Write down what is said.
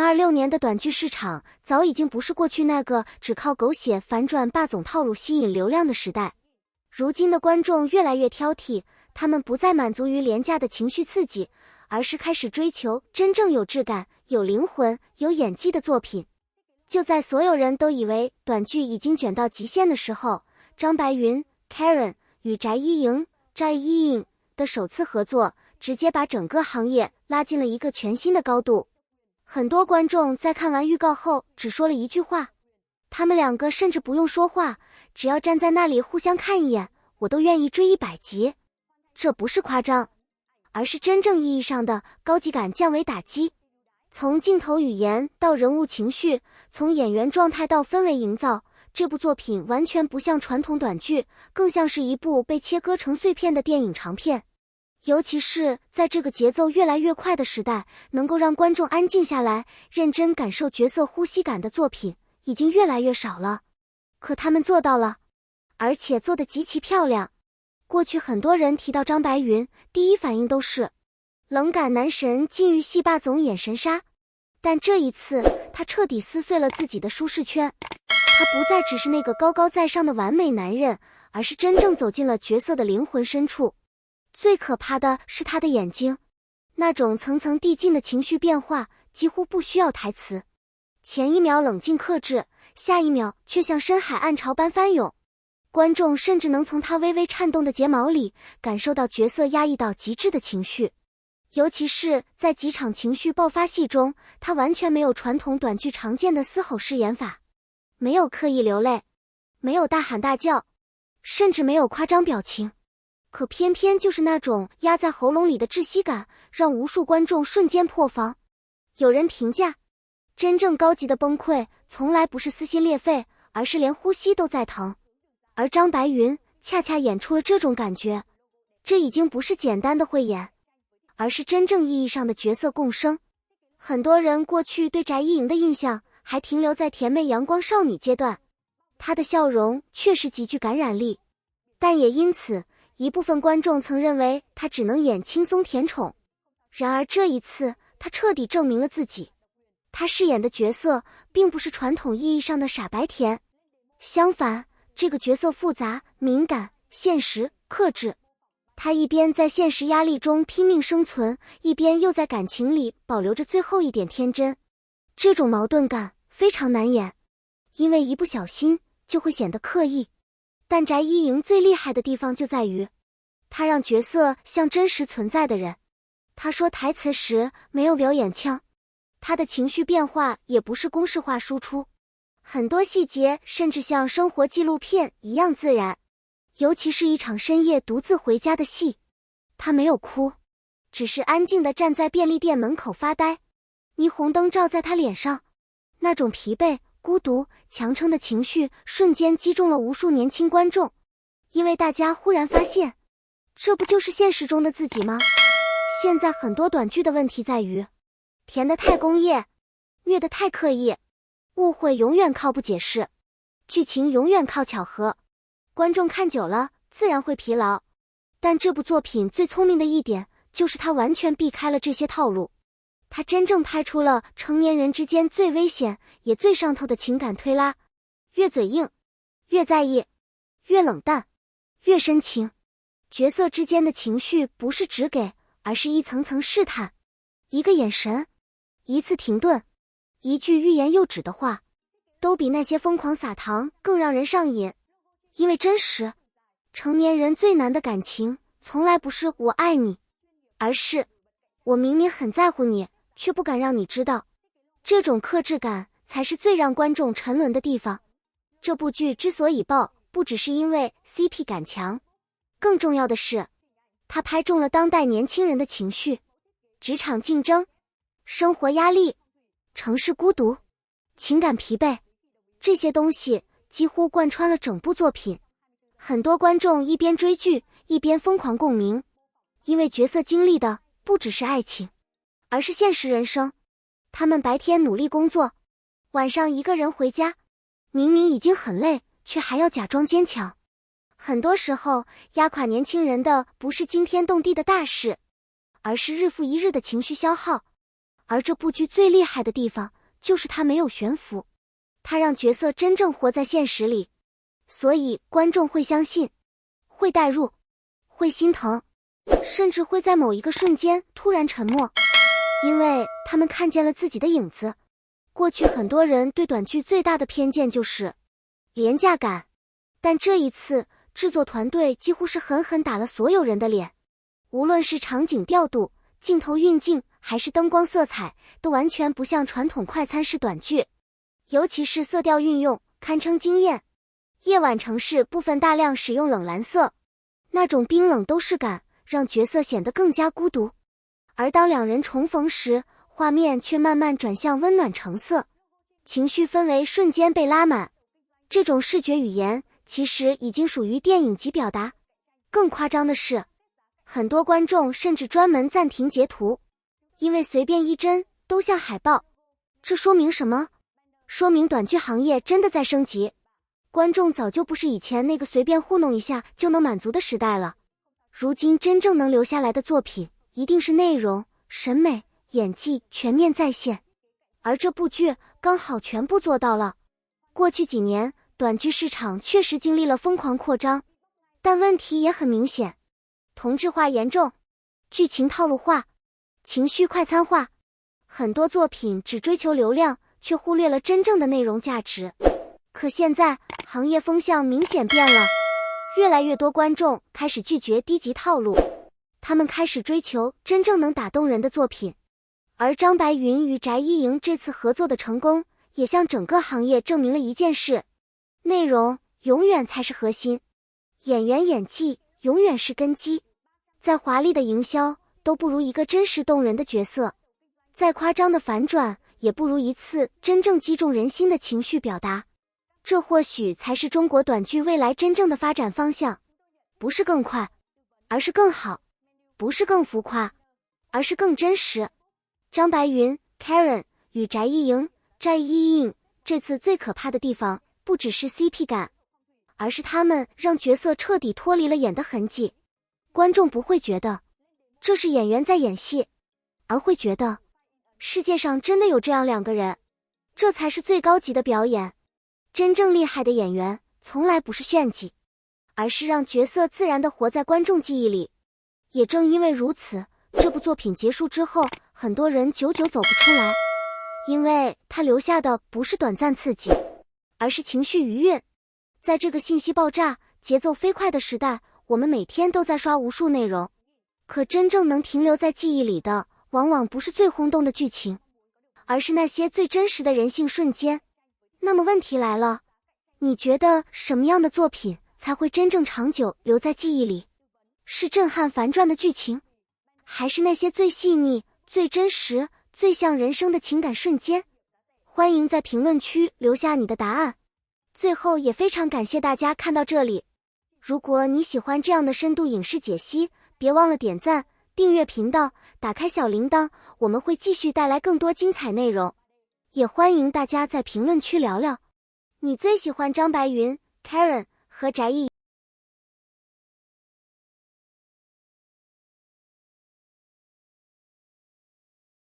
2026年的短剧市场早已经不是过去那个只靠狗血反转霸总套路吸引流量的时代。如今的观众越来越挑剔，他们不再满足于廉价的情绪刺激，而是开始追求真正有质感、有灵魂、有演技的作品。就在所有人都以为短剧已经卷到极限的时候，张白云 Karen 与翟依莹 Zhai Yiying 的首次合作，直接把整个行业拉进了一个全新的高度。很多观众在看完预告后只说了一句话，他们两个甚至不用说话，只要站在那里互相看一眼，我都愿意追100集。这不是夸张，而是真正意义上的高级感降维打击。从镜头语言到人物情绪，从演员状态到氛围营造，这部作品完全不像传统短剧，更像是一部被切割成碎片的电影长片。尤其是在这个节奏越来越快的时代，能够让观众安静下来，认真感受角色呼吸感的作品已经越来越少了。可他们做到了，而且做得极其漂亮。过去很多人提到张白云，第一反应都是冷感男神禁欲系霸总演神杀，但这一次他彻底撕碎了自己的舒适圈。他不再只是那个高高在上的完美男人，而是真正走进了角色的灵魂深处。最可怕的是他的眼睛，那种层层递进的情绪变化几乎不需要台词，前一秒冷静克制，下一秒却像深海暗潮般翻涌。观众甚至能从他微微颤动的睫毛里感受到角色压抑到极致的情绪。尤其是在几场情绪爆发戏中，他完全没有传统短剧常见的嘶吼式演法，没有刻意流泪，没有大喊大叫，甚至没有夸张表情。可偏偏就是那种压在喉咙里的窒息感，让无数观众瞬间破防。有人评价，真正高级的崩溃从来不是撕心裂肺，而是连呼吸都在疼。而张白云恰恰演出了这种感觉，这已经不是简单的会演，而是真正意义上的角色共生。很多人过去对翟依莹的印象还停留在甜妹阳光少女阶段，她的笑容确实极具感染力，但也因此一部分观众曾认为她只能演轻松甜宠。然而这一次她彻底证明了自己，她饰演的角色并不是传统意义上的傻白甜，相反，这个角色复杂、敏感、现实、克制。他一边在现实压力中拼命生存，一边又在感情里保留着最后一点天真。这种矛盾感非常难演，因为一不小心就会显得刻意。但翟依莹最厉害的地方就在于，她让角色像真实存在的人。她说台词时没有表演腔，她的情绪变化也不是公式化输出，很多细节甚至像生活纪录片一样自然。尤其是一场深夜独自回家的戏，他没有哭，只是安静地站在便利店门口发呆。霓虹灯照在他脸上，那种疲惫、孤独、强撑的情绪瞬间击中了无数年轻观众，因为大家忽然发现，这不就是现实中的自己吗？现在很多短剧的问题在于，甜得太工业，虐得太刻意，误会永远靠不解释，剧情永远靠巧合。观众看久了自然会疲劳，但这部作品最聪明的一点就是它完全避开了这些套路。它真正拍出了成年人之间最危险也最上头的情感推拉，越嘴硬，越在意，越冷淡，越深情。角色之间的情绪不是只给，而是一层层试探。一个眼神，一次停顿，一句欲言又止的话，都比那些疯狂撒糖更让人上瘾。因为真实，成年人最难的感情从来不是我爱你，而是我明明很在乎你，却不敢让你知道。这种克制感才是最让观众沉沦的地方。这部剧之所以爆，不只是因为 CP 感强，更重要的是它拍中了当代年轻人的情绪。职场竞争、生活压力、城市孤独、情感疲惫，这些东西几乎贯穿了整部作品。很多观众一边追剧一边疯狂共鸣，因为角色经历的不只是爱情，而是现实人生。他们白天努力工作，晚上一个人回家，明明已经很累，却还要假装坚强。很多时候压垮年轻人的不是惊天动地的大事，而是日复一日的情绪消耗。而这部剧最厉害的地方就是他没有悬浮，他让角色真正活在现实里，所以观众会相信，会代入，会心疼，甚至会在某一个瞬间突然沉默，因为他们看见了自己的影子。过去很多人对短剧最大的偏见就是廉价感，但这一次制作团队几乎是狠狠打了所有人的脸，无论是场景调度、镜头运镜还是灯光色彩，都完全不像传统快餐式短剧，尤其是色调运用堪称惊艳。夜晚城市部分大量使用冷蓝色，那种冰冷都市感让角色显得更加孤独，而当两人重逢时，画面却慢慢转向温暖橙色，情绪氛围瞬间被拉满。这种视觉语言其实已经属于电影级表达。更夸张的是，很多观众甚至专门暂停截图，因为随便一帧都像海报。这说明什么？说明短剧行业真的在升级。观众早就不是以前那个随便糊弄一下就能满足的时代了。如今真正能留下来的作品，一定是内容、审美、演技全面在线。而这部剧刚好全部做到了。过去几年，短剧市场确实经历了疯狂扩张，但问题也很明显，同质化严重，剧情套路化，情绪快餐化，很多作品只追求流量，却忽略了真正的内容价值。可现在行业风向明显变了，越来越多观众开始拒绝低级套路，他们开始追求真正能打动人的作品。而张白云与翟一莹这次合作的成功，也向整个行业证明了一件事：内容永远才是核心，演员演技永远是根基。再华丽的营销都不如一个真实动人的角色，再夸张的反转也不如一次真正击中人心的情绪表达。这或许才是中国短剧未来真正的发展方向，不是更快，而是更好；不是更浮夸，而是更真实。张白云 Karen 与翟一莹 Zhai Yiying 这次最可怕的地方，不只是 CP 感，而是他们让角色彻底脱离了演的痕迹。观众不会觉得这是演员在演戏，而会觉得世界上真的有这样两个人，这才是最高级的表演。真正厉害的演员从来不是炫技，而是让角色自然地活在观众记忆里。也正因为如此，这部作品结束之后，很多人久久走不出来，因为它留下的不是短暂刺激，而是情绪余韵。在这个信息爆炸、节奏飞快的时代，我们每天都在刷无数内容，可真正能停留在记忆里的，往往不是最轰动的剧情，而是那些最真实的人性瞬间。那么问题来了，你觉得什么样的作品才会真正长久留在记忆里？是震撼反转的剧情，还是那些最细腻、最真实、最像人生的情感瞬间？欢迎在评论区留下你的答案。最后也非常感谢大家看到这里。如果你喜欢这样的深度影视解析，别忘了点赞、订阅频道，打开小铃铛，我们会继续带来更多精彩内容。也欢迎大家在评论区聊聊，你最喜欢张白云、Karen 和翟一